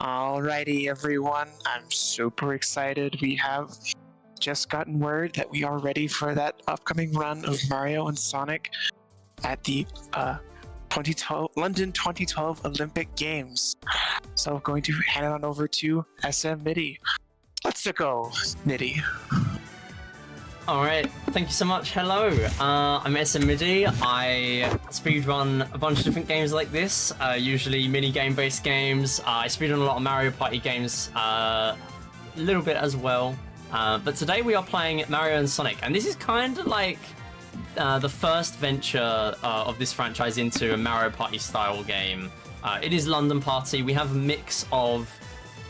Alrighty, everyone. I'm super excited. We have just gotten word that we are ready for that upcoming run of Mario and Sonic at the 2012 London 2012 Olympic Games. So I'm going to hand it on over to SM Midi. Let's go, Midi. Alright, thank you so much. Hello, I'm SM Midi. I speedrun a bunch of different games like this, usually mini-game based games. I speedrun a lot of Mario Party games, a little bit as well. But today we are playing Mario and Sonic, and this is kind of like the first venture of this franchise into a Mario Party style game. It is London Party. We have a mix of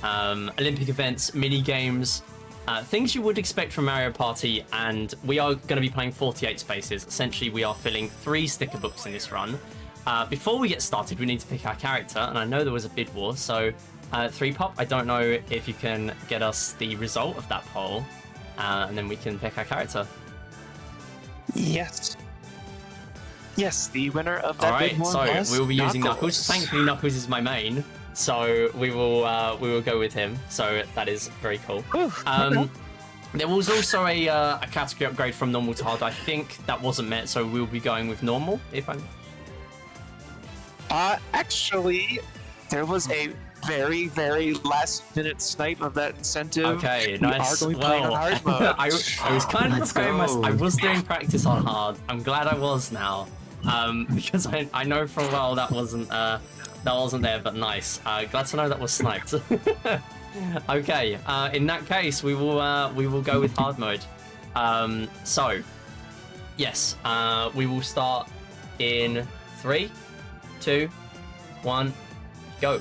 Olympic events, mini-games, things you would expect from Mario Party, and we are going to be playing 48 spaces. Essentially, we are filling 3 sticker books in this run. Before we get started, we need to pick our character, and I know there was a bid war, so threepup, I don't know if you can get us the result of that poll, and then we can pick our character. Yes. Yes, the winner of that bid war was we will be using Knuckles. Thankfully, Knuckles is my main. So we will go with him. So that is very cool. Okay. There was also a category upgrade from normal to hard. I think that wasn't met, so we'll be going with normal. If I'm. Actually, there was a very, very last-minute snipe of that incentive. Okay, nice. We are going to play on hard mode. I was kind of preparing myself. I was doing practice on hard. I'm glad I was now, because I know for a while that wasn't there, but nice. Glad to know that was sniped. Okay, in that case, we will go with hard mode. So, yes, we will start in 3, 2, 1, go.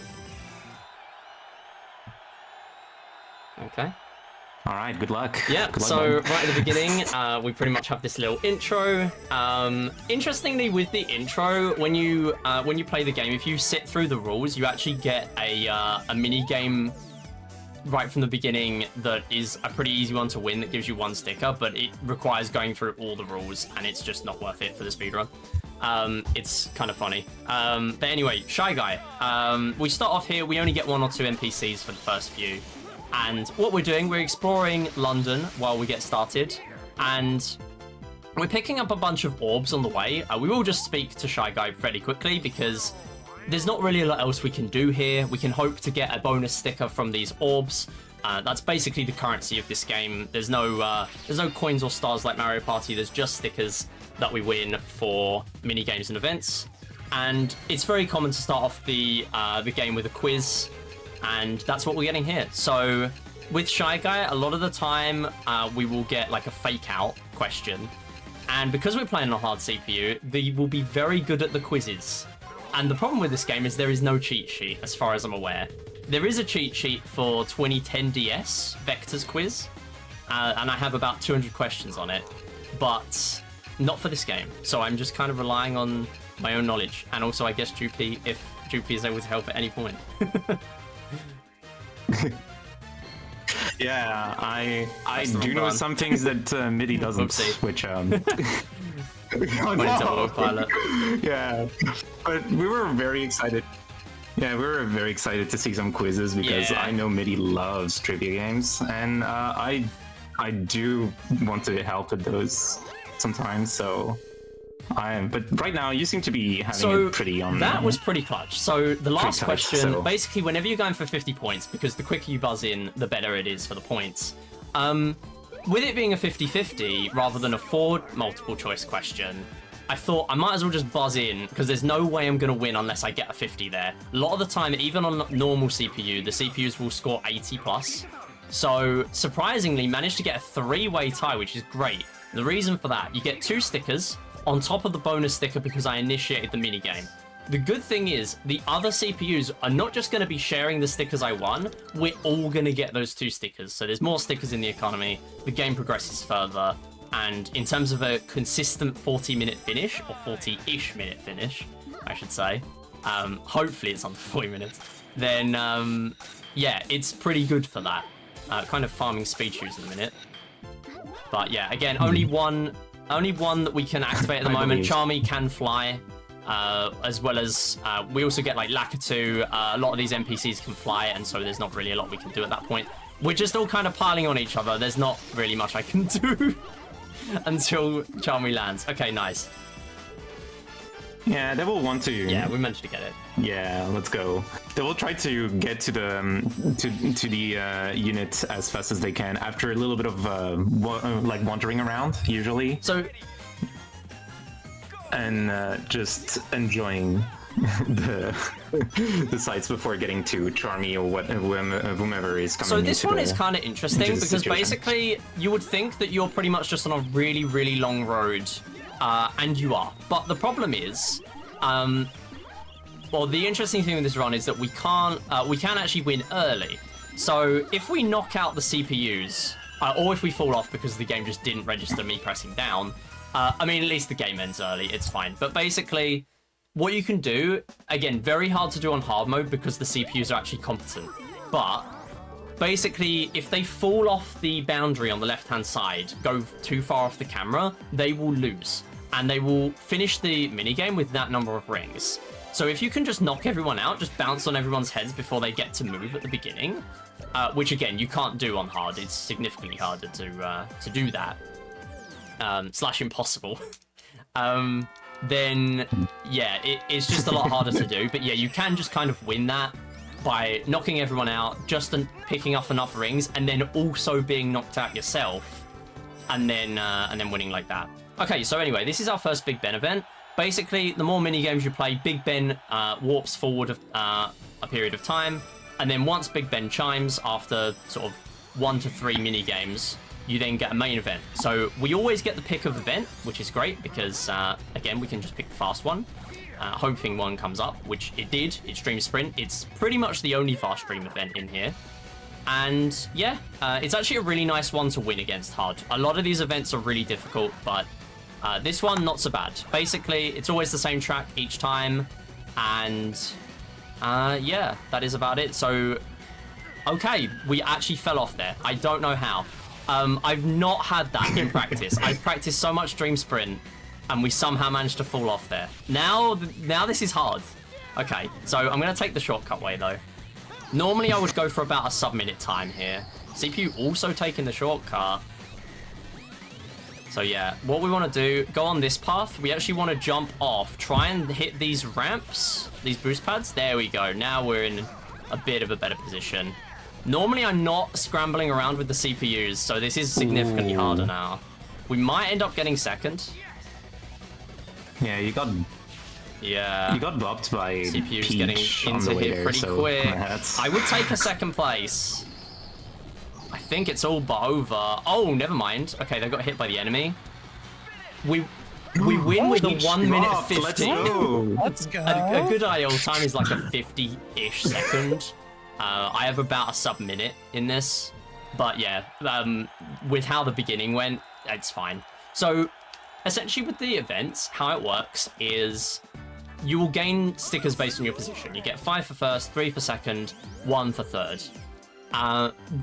Okay. All right, good luck. Yeah, good luck, so man. right at the beginning, we pretty much have this little intro. Interestingly, with the intro, when you play the game, if you sit through the rules, you actually get a mini game right from the beginning that is a pretty easy one to win that gives you 1 sticker, but it requires going through all the rules, and it's just not worth it for the speedrun. It's kind of funny. But anyway, Shy Guy. We start off here, we only get 1 or 2 NPCs for the first few. And what we're doing, we're exploring London while we get started, and we're picking up a bunch of orbs on the way. We will just speak to Shy Guy fairly quickly because there's not really a lot else we can do here. We can hope to get a bonus sticker from these orbs. That's basically the currency of this game. There's no coins or stars like Mario Party. There's just stickers that we win for mini games and events. And it's very common to start off the game with a quiz. And that's what we're getting here. So with Shy Guy, a lot of the time we will get like a fake out question. And because we're playing on a hard CPU, they will be very good at the quizzes. And the problem with this game is there is no cheat sheet, as far as I'm aware. There is a cheat sheet for 2010 DS Vectors quiz. And I have about 200 questions on it, but not for this game. So I'm just kind of relying on my own knowledge. And also, I guess, Droopy, if Droopy is able to help at any point. Yeah, I do know some things that MIDI doesn't, which Autopilot. Yeah, but we were very excited. Yeah, we were very excited to see some quizzes because I know MIDI loves trivia games, and I do want to help with those sometimes. So. But right now you seem to be having it pretty on. That was pretty clutch. So the last question, basically, whenever you're going for 50 points, because the quicker you buzz in, the better it is for the points. With it being a 50-50 rather than a 4 multiple choice question, I thought I might as well just buzz in because there's no way I'm going to win unless I get a 50 there. A lot of the time, even on normal CPU, the CPUs will score 80 plus. So surprisingly, managed to get a 3-way tie, which is great. The reason for that, you get 2 stickers on top of the bonus sticker because I initiated the minigame. The good thing is, the other CPUs are not just going to be sharing the stickers I won, we're all going to get those 2 stickers. So there's more stickers in the economy, the game progresses further, and in terms of a consistent 40-minute finish, or 40-ish minute finish, I should say, hopefully it's under 40 minutes, then yeah, it's pretty good for that. Kind of farming speed shoes in a minute. But yeah, again, only one that we can activate at the moment. Charmy can fly. as well as we also get like Lakitu. A lot of these NPCs can fly, and so there's not really a lot we can do at that point. We're just all kind of piling on each other. There's not really much I can do until Charmy lands. Okay, nice. Yeah, they will want to. Yeah, we managed to get it. Yeah, let's go. They will try to get to the to the unit as fast as they can after a little bit of like wandering around, usually. So, and just enjoying the sights before getting to Charmy or whomever is coming. So this one is kind of interesting because situation. basically you would think that you're pretty much just on a really, really long road, and you are. But the problem is, well, the interesting thing with this run is that we can actually win early. So if we knock out the CPUs, or if we fall off because the game just didn't register me pressing down, I mean, at least the game ends early, it's fine. But basically, what you can do, again, very hard to do on hard mode because the CPUs are actually competent. But basically, if they fall off the boundary on the left-hand side, go too far off the camera, they will lose. And they will finish the minigame with that number of rings. So if you can just knock everyone out, just bounce on everyone's heads before they get to move at the beginning, which again, you can't do on hard. It's significantly harder to do that. / impossible. Then yeah, it's just a lot harder to do. But yeah, you can just kind of win that by knocking everyone out, just picking up enough rings, and then also being knocked out yourself, and then winning like that. Okay, so anyway, this is our first Big Ben event. Basically, the more mini games you play, Big Ben warps forward a period of time, and then once Big Ben chimes, after sort of 1 to 3 mini games, you then get a main event. So we always get the pick of event, which is great because, again, we can just pick the fast one, hoping one comes up, which it did. It's Dream Sprint. It's pretty much the only fast stream event in here. And yeah, it's actually a really nice one to win against hard. A lot of these events are really difficult, but this one, not so bad. Basically, it's always the same track each time. And yeah, that is about it. So, okay, we actually fell off there. I don't know how. I've not had that in practice. I've practiced so much Dream Sprint, and we somehow managed to fall off there. Now this is hard. Okay, so I'm going to take the shortcut way, though. Normally, I would go for about a sub-minute time here. CPU also taking the shortcut. So yeah, what we want to do, go on this path. We actually want to jump off, try and hit these ramps, these boost pads. There we go. Now we're in a bit of a better position. Normally, I'm not scrambling around with the CPUs, so this is significantly harder now. We might end up getting second. Yeah, you got bopped by CPUs Peach getting into here pretty quick. That's... I would take a second place. I think it's all but over. Oh, never mind. Okay, they got hit by the enemy. We win with a 1 minute 15. Let's go. Let's go. A good IO time is like a 50-ish second. I have about a sub-minute in this. But yeah, with how the beginning went, it's fine. So, essentially with the events, how it works is you will gain stickers based on your position. You get 5 for first, 3 for second, 1 for third.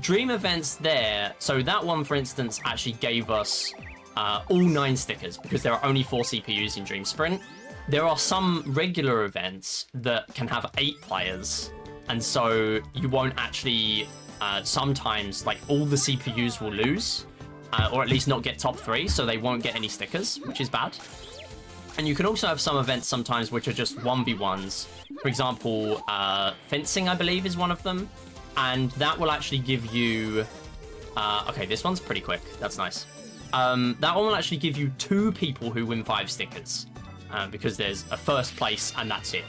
Dream events there, so that one, for instance, actually gave us all 9 stickers because there are only 4 CPUs in Dream Sprint. There are some regular events that can have 8 players, and so you won't actually, sometimes, like, all the CPUs will lose, or at least not get top 3, so they won't get any stickers, which is bad. And you can also have some events sometimes which are just 1v1s. For example, fencing, I believe, is one of them. And that will actually give you... okay, this one's pretty quick. That's nice. That one will actually give you 2 people who win 5 stickers. Because there's a first place and that's it.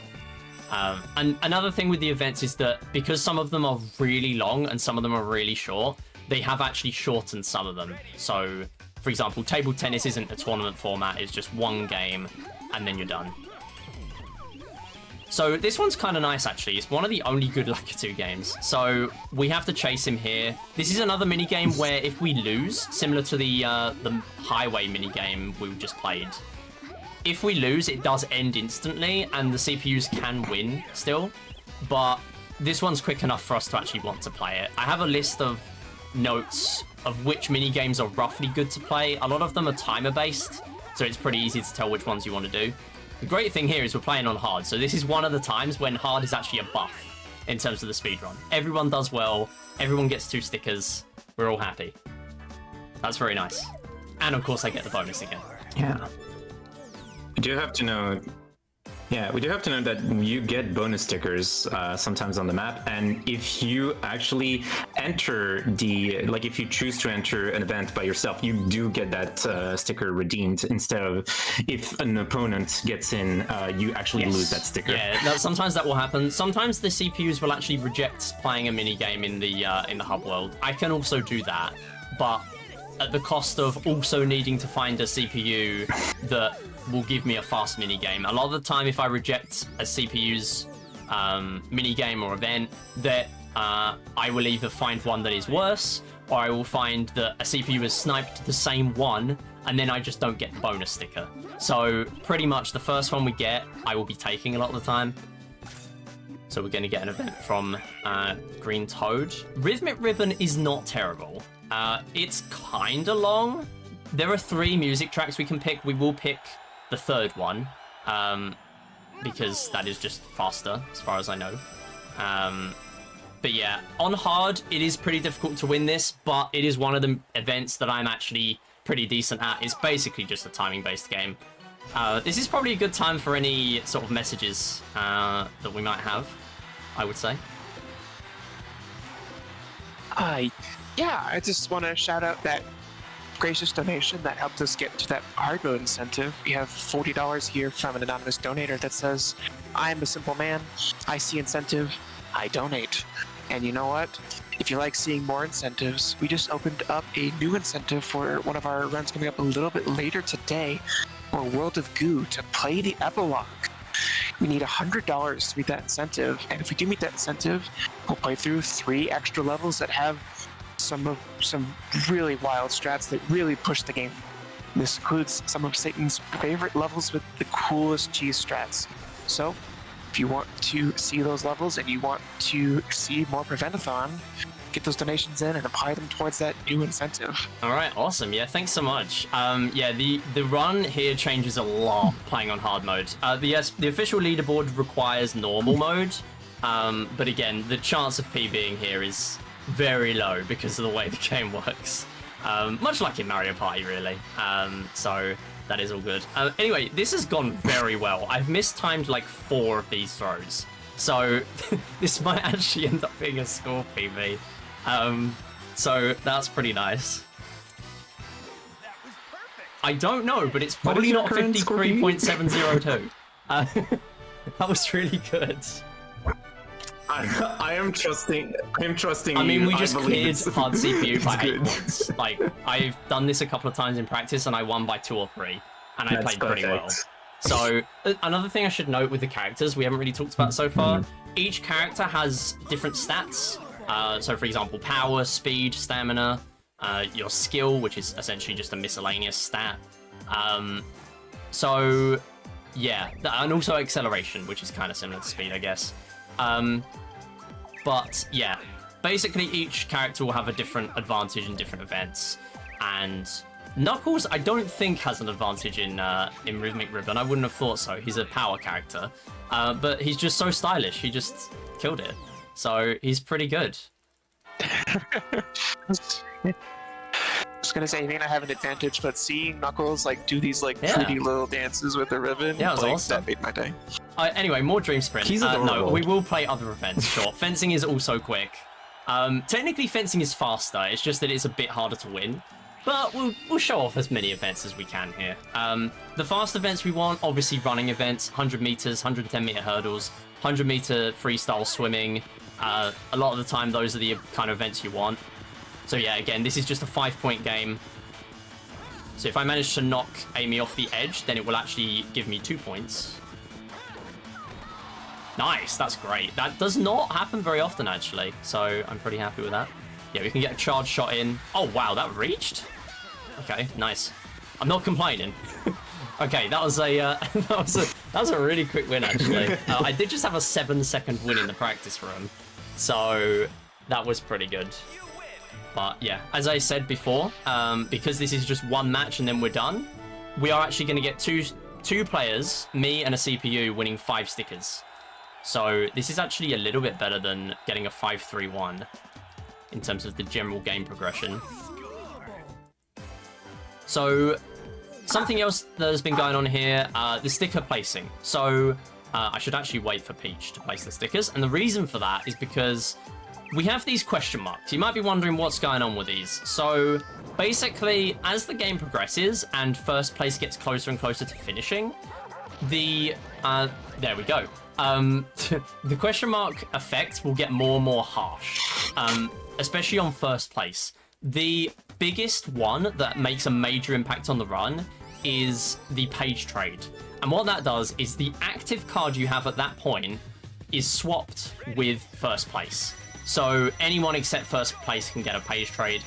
And another thing with the events is that because some of them are really long and some of them are really short, they have actually shortened some of them. So, for example, table tennis isn't a tournament format. It's just 1 game and then you're done. So this one's kind of nice, actually. It's one of the only good Lakitu games. So we have to chase him here. This is another minigame where if we lose, similar to the highway minigame we just played, if we lose, it does end instantly, and the CPUs can win still. But this one's quick enough for us to actually want to play it. I have a list of notes of which minigames are roughly good to play. A lot of them are timer-based, so it's pretty easy to tell which ones you want to do. The great thing here is we're playing on hard, so this is one of the times when hard is actually a buff in terms of the speedrun. Everyone does well, everyone gets 2 stickers, we're all happy. That's very nice. And of course I get the bonus again. Yeah. We do have to know... Yeah, we do have to know that you get bonus stickers sometimes on the map, and if you actually enter like if you choose to enter an event by yourself, you do get that sticker redeemed instead of if an opponent gets in, you actually lose that sticker. Yeah, sometimes that will happen. Sometimes the CPUs will actually reject playing a mini game in the hub world. I can also do that, but at the cost of also needing to find a CPU that will give me a fast mini game. A lot of the time, if I reject a CPU's mini game or event, that I will either find one that is worse, or I will find that a CPU has sniped the same one, and then I just don't get the bonus sticker. So pretty much the first one we get, I will be taking a lot of the time. So we're going to get an event from Green Toad. Rhythmic Ribbon is not terrible. It's kind of long. There are 3 music tracks we can pick. We will pick the 3rd one, because that is just faster, as far as I know. But yeah, on hard, it is pretty difficult to win this, but it is one of the events that I'm actually pretty decent at. It's basically just a timing-based game. This is probably a good time for any sort of messages that we might have, I would say. Yeah, I just want to shout out that gracious donation that helped us get to that hard mode incentive. We have $40 here from an anonymous donator that says, I am a simple man, I see incentive, I donate. And you know what? If you like seeing more incentives, we just opened up a new incentive for one of our runs coming up a little bit later today for World of Goo to play the epilogue. We need $100 to meet that incentive, and if we do meet that incentive, we'll play through 3 extra levels that have some really wild strats that really push the game. This includes some of Satan's favorite levels with the coolest cheese strats. So, if you want to see those levels and you want to see more Prevent-A-Thon, get those donations in and apply them towards that new incentive. All right, awesome. Yeah, thanks so much. Yeah, the run here changes a lot playing on hard mode. The official leaderboard requires normal mode, but again, the chance of PBing here is very low because of the way the game works. Much like in Mario Party, really. So that is all good. Anyway, this has gone very well. I've mistimed like 4 of these throws. So this might actually end up being a score PB. So that's pretty nice. I don't know, but it's probably not 53.702. That was really good. I am trusting. I mean, you. we just cleared hard CPU by 8 good. points. Like, I've done this a couple of times in practice, and I won by 2 or 3, and I played pretty well. So, another thing I should note with the characters we haven't really talked about so far, each character has different stats. So, for example, power, speed, stamina, your skill, which is essentially just a miscellaneous stat. So, yeah, and also acceleration, which is kind of similar to speed, I guess. But yeah, basically each character will have a different advantage in different events, and Knuckles I don't think has an advantage in Rhythmic Ribbon. I wouldn't have thought so. He's a power character, but he's just so stylish. He just killed it, so he's pretty good. I was gonna say he may not have an advantage, but seeing Knuckles like do these like pretty little dances with the ribbon, yeah, it was like, awesome. That made my day. Anyway, more Dream Sprint. He's no, we will play other events. Sure, fencing is also quick. Technically, fencing is faster. It's just that it's a bit harder to win. But we'll show off as many events as we can here. The fast events we want, obviously running events, 100 meters, 110 meter hurdles, 100 meter freestyle swimming. A lot of the time, those are the kind of events you want. So yeah, again, this is just a 5-point game. So if I manage to knock Amy off the edge, then it will actually give me 2 points. Nice, that's great. That does not happen very often, actually. So I'm pretty happy with that. Yeah, we can get a charge shot in. Oh, wow, that reached? Okay, nice. I'm not complaining. Okay, that was a really quick win, actually. I did just have a 7-second win in the practice room. So that was pretty good. But yeah, as I said before, because this is just one match and then we're done, we are actually going to get two 2 players, me and a CPU, winning 5 stickers. So this is actually a little bit better than getting a 5-3-1 in terms of the general game progression. So something else that has been going on here, the sticker placing. So I should actually wait for Peach to place the stickers. And the reason for that is because we have these question marks. You might be wondering what's going on with these. So basically, as the game progresses and first place gets closer and closer to finishing, there we go. The question mark effect will get more and more harsh, especially on first place. The biggest one that makes a major impact on the run is the page trade. And what that does is the active card you have at that point is swapped with first place. So anyone except first place can get a page trade.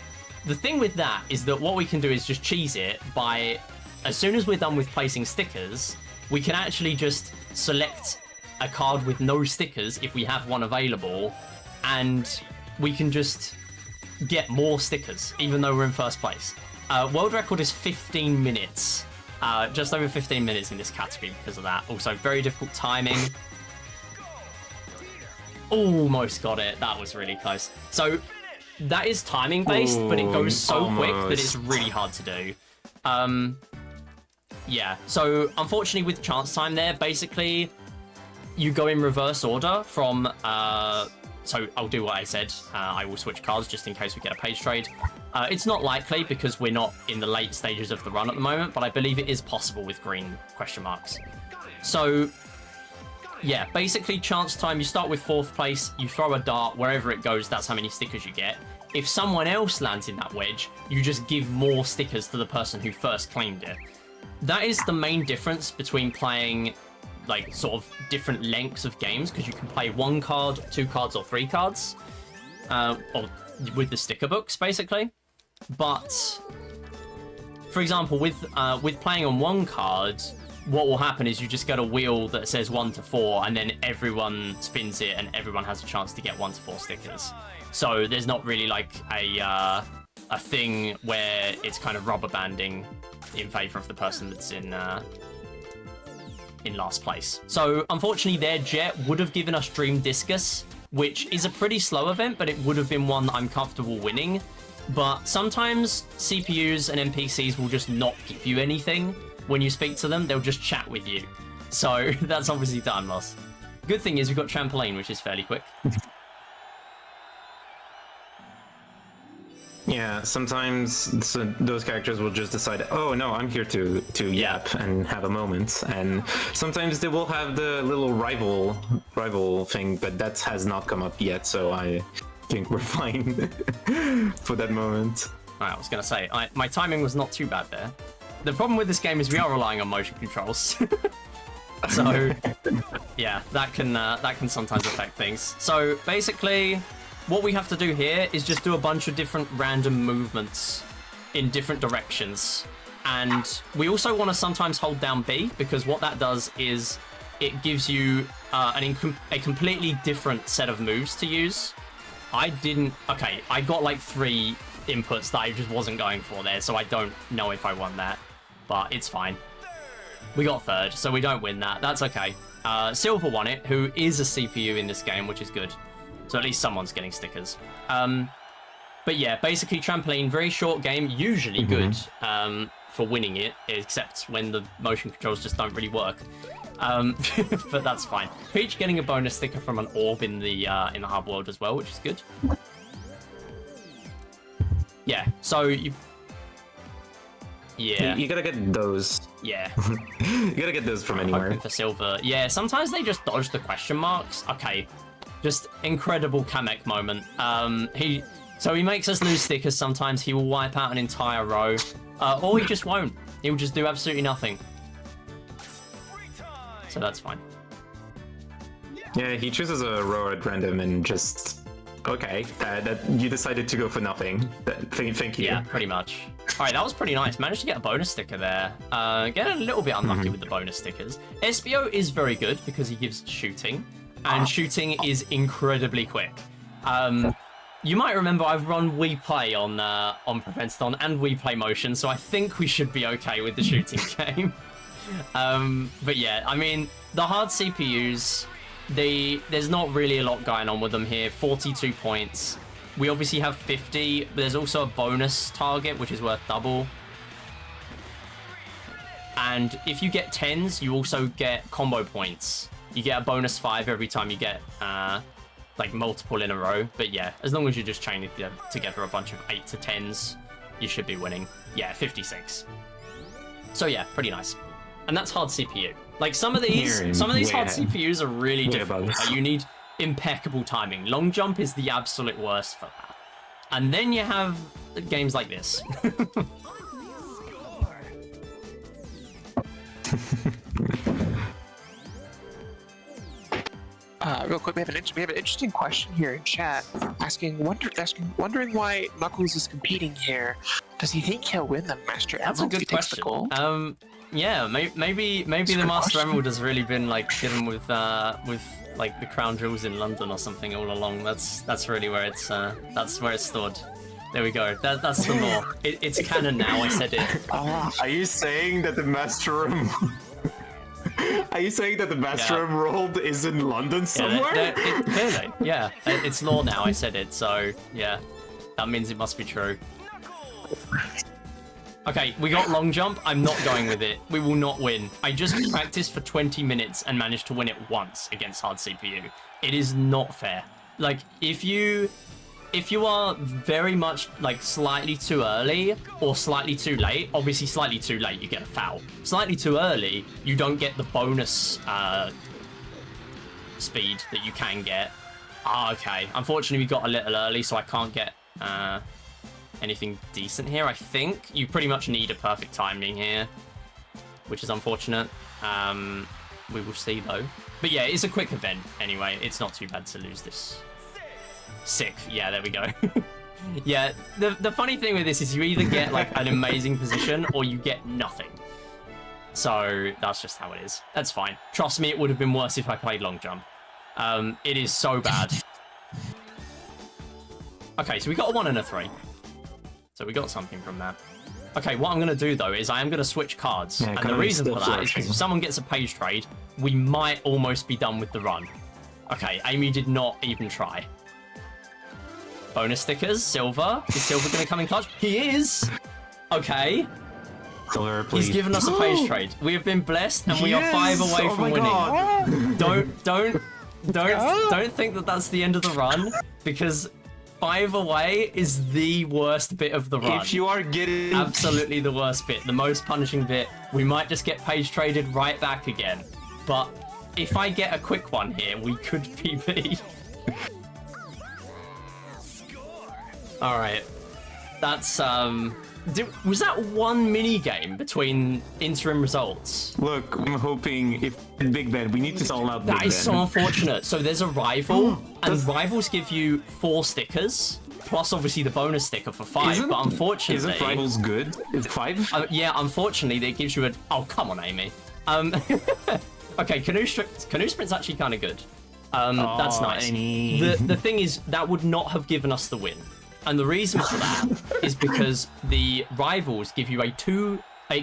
The thing with that is that what we can do is just cheese it by, as soon as we're done with placing stickers, we can actually just select a card with no stickers if we have one available, and we can just get more stickers even though we're in first place. World record is 15 minutes. Just over 15 minutes in this category because of that. Also, very difficult timing. Almost got it. That was really close. So that is timing based, but it goes so quick that it's really hard to do. Yeah, so unfortunately with chance time there, basically you go in reverse order from, so I'll do what I said. I will switch cards just in case we get a page trade. It's not likely because we're not in the late stages of the run at the moment, but I believe it is possible with green question marks. So yeah, basically chance time, you start with 4th place, you throw a dart, wherever it goes, that's how many stickers you get. If someone else lands in that wedge, you just give more stickers to the person who first claimed it. That is the main difference between playing like sort of different lengths of games, because you can play 1 card, 2 cards, or 3 cards, or with the sticker books basically. But for example, with playing on 1 card, what will happen is you just get a wheel that says 1 to 4, and then everyone spins it, and everyone has a chance to get 1 to 4 stickers. So there's not really like a thing where it's kind of rubber banding in favor of the person that's in last place. So unfortunately their jet would have given us Dream Discus, which is a pretty slow event, but it would have been one that I'm comfortable winning. But sometimes CPUs and NPCs will just not give you anything. When you speak to them, they'll just chat with you. So that's obviously time loss. Good thing is we've got Trampoline, which is fairly quick. Yeah, sometimes those characters will just decide, oh no, I'm here to yap and have a moment. And sometimes they will have the little rival thing, but that has not come up yet, so I think we're fine for that moment. I was going to say, my timing was not too bad there. The problem with this game is we are relying on motion controls. So yeah, that can sometimes affect things. So basically, what we have to do here is just do a bunch of different random movements in different directions. And we also want to sometimes hold down B, because what that does is it gives you a completely different set of moves to use. I got like 3 inputs that I just wasn't going for there, so I don't know if I won that, but it's fine. We got 3rd, so we don't win that. That's okay. Silver won it, who is a CPU in this game, which is good. So at least someone's getting stickers. But yeah, basically Trampoline, very short game, usually good for winning it, except when the motion controls just don't really work. But that's fine. Peach getting a bonus sticker from an orb in the hub world as well, which is good. Yeah, so you gotta get those. Yeah. You gotta get those from anywhere. Hoping for silver. Yeah, sometimes they just dodge the question marks. Okay. Just incredible Kamek moment. So he makes us lose stickers sometimes. He will wipe out an entire row. Or he just won't. He'll just do absolutely nothing. So that's fine. Yeah, he chooses a row at random and just... Okay, that you decided to go for nothing. Thank you. Yeah, pretty much. Alright, that was pretty nice. Managed to get a bonus sticker there. Get a little bit unlucky with the bonus stickers. SBO is very good because he gives shooting. And shooting is incredibly quick. You might remember I've run We Play on Prevent-A-Thon and We Play Motion, so I think we should be okay with the shooting game. But yeah, I mean, the hard CPUs, there's not really a lot going on with them here. 42 points. We obviously have 50, but there's also a bonus target, which is worth double. And if you get 10s, you also get combo points. You get a bonus 5 every time you get like multiple in a row. But yeah, as long as you're just chaining together a bunch of 8 to 10s, you should be winning. Yeah, 56. So yeah, pretty nice. And that's hard CPU. Like some of these hard CPUs are really difficult. Like, you need impeccable timing. Long jump is the absolute worst for that. And then you have games like this. Real quick, we have an interesting question here in chat, wondering why Knuckles is competing here. Does he think he'll win the Master Emerald? That's a good question. Yeah, maybe the Master Emerald has really been like given with like the crown jewels in London or something all along. That's really where it's stored. There we go. That's the lore. It's canon now. I said it. Are you saying that the Master Are you saying that the Master Emerald is in London somewhere? Clearly, yeah. It's lore now. I said it. So yeah, that means it must be true. Okay, we got long jump. I'm not going with it. We will not win. I just practiced for 20 minutes and managed to win it once against hard CPU. It is not fair. Like, if you are very much like slightly too early or slightly too late, obviously slightly too late, you get a foul. Slightly too early, you don't get the bonus speed that you can get. Okay. Unfortunately, we got a little early, so I can't get anything decent here. I think you pretty much need a perfect timing here, which is unfortunate. We will see though. But yeah, it's a quick event anyway. It's not too bad to lose this. 6th. Yeah, there we go. Yeah, the funny thing with this is you either get like an amazing position or you get nothing. So that's just how it is. That's fine. Trust me, it would have been worse if I played long jump. It is so bad. Okay, so we got a 1 and a 3. So we got something from that. Okay, what I'm going to do, though, is I am going to switch cards. Yeah, and the reason for that is because if someone gets a page trade, we might almost be done with the run. Okay, Amy did not even try. Bonus stickers, Silver. Is Silver going to come in clutch? He is! Okay. Silver, please. He's given us a page trade. We have been blessed, and we are 5 away from winning. Don't think that that's the end of the run, because 5 away is the worst bit of the run. If you are getting... Absolutely the worst bit, the most punishing bit. We might just get page traded right back again. But if I get a quick one here, we could PB. Alright. That's, was that one mini game between interim results? Look, I'm hoping if Big Ben, we need to solve out Big Ben. That is so unfortunate. So there's a rival, and rivals give you 4 stickers, plus obviously the bonus sticker for 5. But unfortunately, isn't rivals good? Is it 5? Yeah, unfortunately, it gives you a. Oh, come on, Amy. Okay, canoe sprint's actually kind of good. That's nice. Amy. The thing is, that would not have given us the win. And the reason for that is because the rivals give you it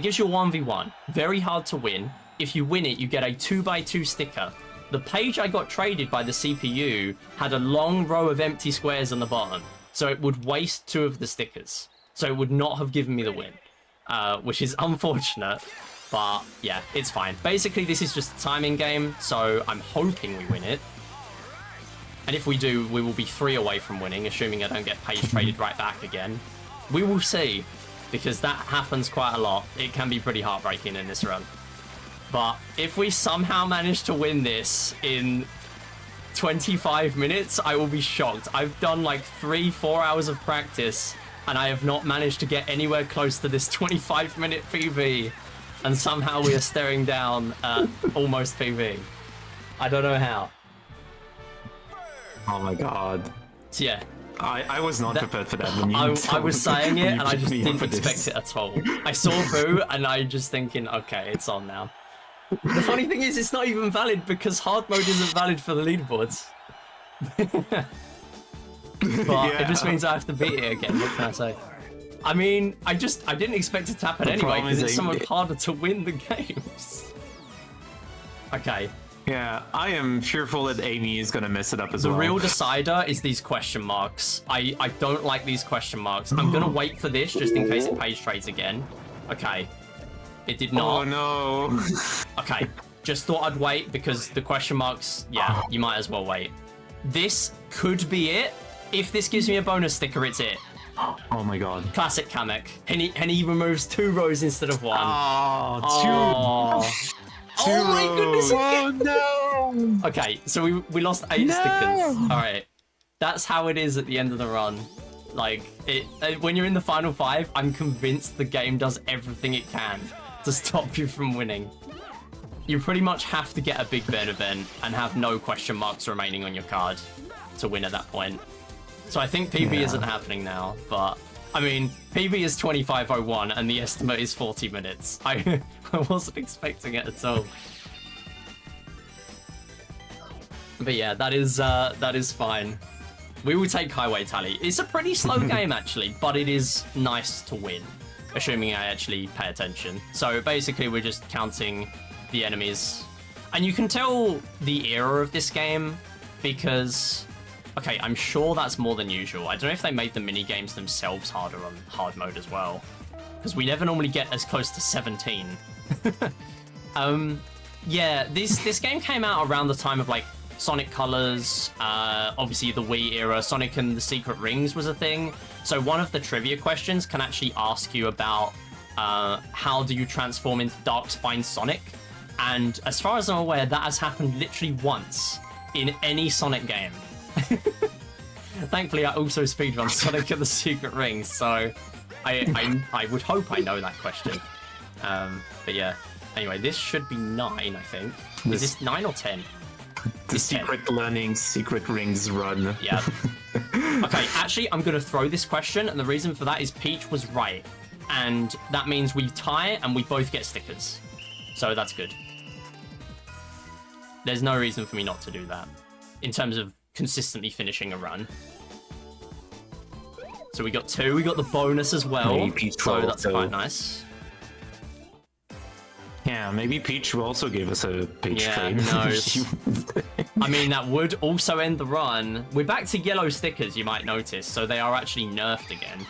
gives you a 1v1. Very hard to win. If you win it, you get a 2x2 sticker. The page I got traded by the CPU had a long row of empty squares on the bottom. So it would waste 2 of the stickers. So it would not have given me the win, which is unfortunate. But yeah, it's fine. Basically, this is just a timing game. So I'm hoping we win it. And if we do, we will be 3 away from winning, assuming I don't get page traded right back again. We will see, because that happens quite a lot. It can be pretty heartbreaking in this run. But if we somehow manage to win this in 25 minutes, I will be shocked. I've done like 3-4 hours of practice, and I have not managed to get anywhere close to this 25-minute PB. And somehow we are staring down at almost PB. I don't know how. Oh my god. So yeah. I was not prepared for that. When you I was saying it and I just didn't expect it at all. I saw Boo and I just thinking, okay, it's on now. The funny thing is, it's not even valid because hard mode isn't valid for the leaderboards. But it just means I have to beat it again. What can I say? I mean, I didn't expect it to happen anyway, because it's so much harder to win the games. Okay. Yeah, I am fearful that Amy is gonna mess it up as well. The real decider is these question marks. I don't like these question marks. I'm gonna wait for this just in case it page trades again. Okay. It did not. Oh no. Okay. Just thought I'd wait because the question marks, yeah, you might as well wait. This could be it. If this gives me a bonus sticker, it's it. Oh my god. Classic Kamek. And he removes 2 rows instead of 1. Oh, two my goodness. Oh no! Okay, so we lost 8 stickers. All right. That's how it is at the end of the run. Like, when you're in the final 5, I'm convinced the game does everything it can to stop you from winning. You pretty much have to get a Big Ben event and have no question marks remaining on your card to win at that point. So I think PB isn't happening now, but I mean, PB is 25:01 and the estimate is 40 minutes. I wasn't expecting it at all. But yeah, that is fine. We will take Highway Tally. It's a pretty slow game actually, but it is nice to win, assuming I actually pay attention. So basically we're just counting the enemies. And you can tell the era of this game because, okay, I'm sure that's more than usual. I don't know if they made the mini games themselves harder on hard mode as well, because we never normally get as close to 17. Yeah, this game came out around the time of like Sonic Colors, obviously the Wii era. Sonic and the Secret Rings was a thing. So one of the trivia questions can actually ask you about how do you transform into Dark Spine Sonic? And as far as I'm aware, that has happened literally once in any Sonic game. Thankfully, I also speedrun Sonic and the Secret Rings, so I would hope I know that question. But yeah, anyway, this should be 9, I think. Is this 9 or 10? The Secret Learning Secret Rings run. Yeah. Okay, actually, I'm going to throw this question, and the reason for that is Peach was right. And that means we tie, and we both get stickers. So that's good. There's no reason for me not to do that, in terms of consistently finishing a run. So we got 2, we got the bonus as well, so that's quite nice. Yeah, maybe Peach will also give us a Peach trade. Who knows? I mean, that would also end the run. We're back to yellow stickers, you might notice, so they are actually nerfed again.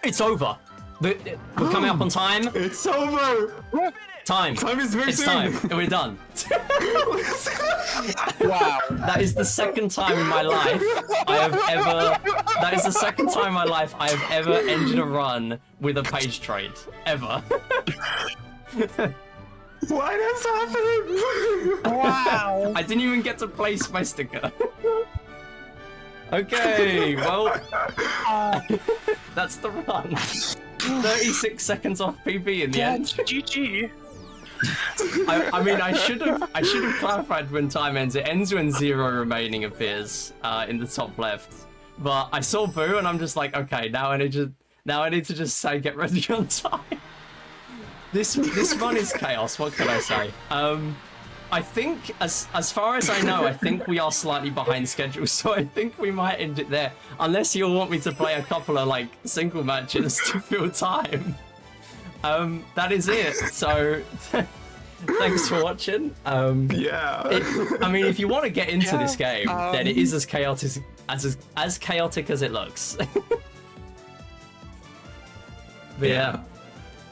It's over. We're coming up on time. It's over! Time. Time is very soon. It's time. We're done. Wow. That is the second time in my life I have ever... That is the second time in my life I have ever ended a run with a page trade. Ever. Why is happening? Wow. I didn't even get to place my sticker. Okay, well... that's the run. 36 seconds off PB in the end. GG. I mean, I should have clarified when time ends. It ends when 0 remaining appears in the top left. But I saw Boo, and I'm just like, okay, now I need to just say get ready on time. This run is chaos. What can I say? I think, as far as I know, I think we are slightly behind schedule, so I think we might end it there. Unless you'll want me to play a couple of like single matches to fill time. That is it. So thanks for watching. Yeah. I mean, if you want to get into this game, then it is as chaotic as it looks. But yeah.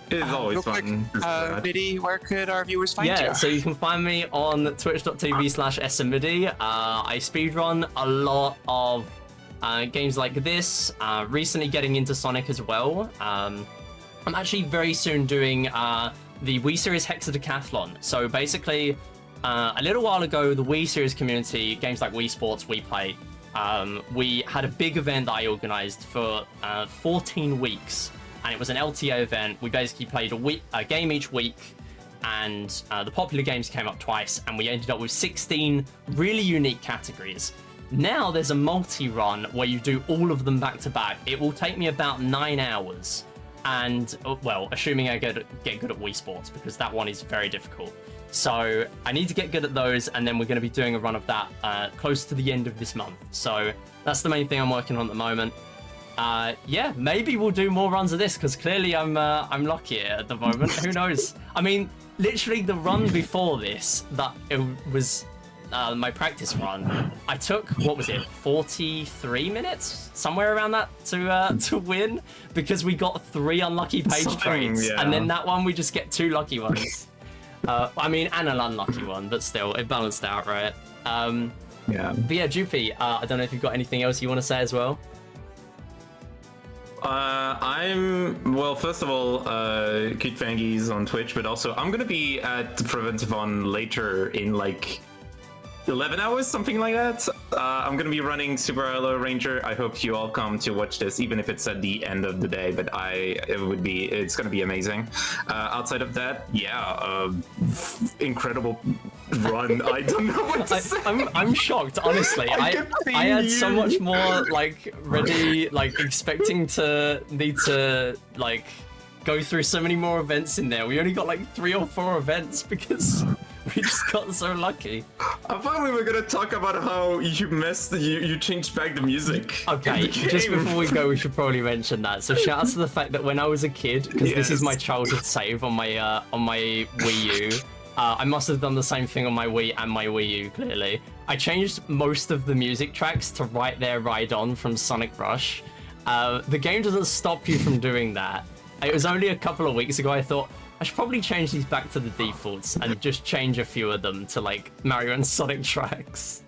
It is always fun. Midi, where could our viewers find you? Yeah, so you can find me on twitch.tv/smidi. I speedrun a lot of games like this, recently getting into Sonic as well. I'm actually very soon doing the Wii Series Hexadecathlon. So basically, a little while ago, the Wii Series community, games like Wii Sports, Wii Play, we had a big event that I organized for 14 weeks. And it was an LTA event. We basically played a game each week, and the popular games came up twice, and we ended up with 16 really unique categories. Now there's a multi-run where you do all of them back to back. It will take me about 9 hours, and well, assuming I get good at Wii Sports, because that one is very difficult. So I need to get good at those, and then we're going to be doing a run of that close to the end of this month. So that's the main thing I'm working on at the moment. yeah, maybe we'll do more runs of this because clearly I'm lucky at the moment. Who knows? I mean, literally the run before this, that it was my practice run. I took, what was it, 43 minutes, somewhere around that to win because we got 3 unlucky page trades, and then that one we just get 2 lucky ones. I mean, and an unlucky one, but still, it balanced out, right? Yeah. But yeah, Jupi, I don't know if you've got anything else you want to say as well. Well, first of all, Kid Fangies on Twitch, but also I'm gonna be at Prevent-A-Thon later in like 11 hours, something like that. I'm gonna be running Super Hello Ranger. I hope you all come to watch this, even if it's at the end of the day, but it's gonna be amazing. Outside of that, yeah, incredible run. I don't know what to say. I'm shocked, honestly. I had so much more like ready, like expecting to need to like go through so many more events in there. We only got like 3 or 4 events because we just got so lucky. I thought we were gonna talk about how you changed back the music. Okay, just before we go, we should probably mention that. So shout out to the fact that when I was a kid, because this is my childhood save on my Wii U. I must have done the same thing on my Wii and my Wii U, clearly. I changed most of the music tracks to Right There, Ride On from Sonic Rush. The game doesn't stop you from doing that. It was only a couple of weeks ago I thought, I should probably change these back to the defaults and just change a few of them to like Mario and Sonic tracks.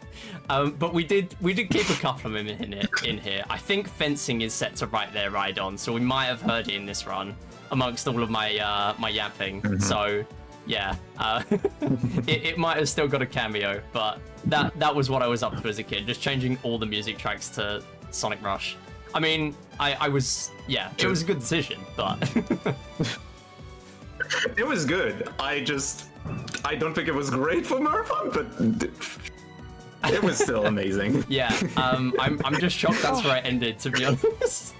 But we did keep a couple of them in here. I think Fencing is set to Right There, Ride On, so we might have heard it in this run amongst all of my my yapping. Mm-hmm. So yeah, it might have still got a cameo, but that was what I was up to as a kid, just changing all the music tracks to Sonic Rush. I mean, I was, yeah, it was a good decision, but it was good. I don't think it was great for Marathon, but it was still amazing. Yeah, I'm just shocked that's where it ended, to be honest.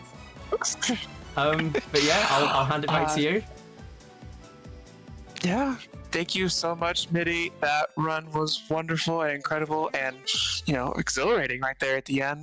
But yeah, I'll hand it back to you. Yeah, thank you so much, Mitty. That run was wonderful and incredible and, exhilarating right there at the end.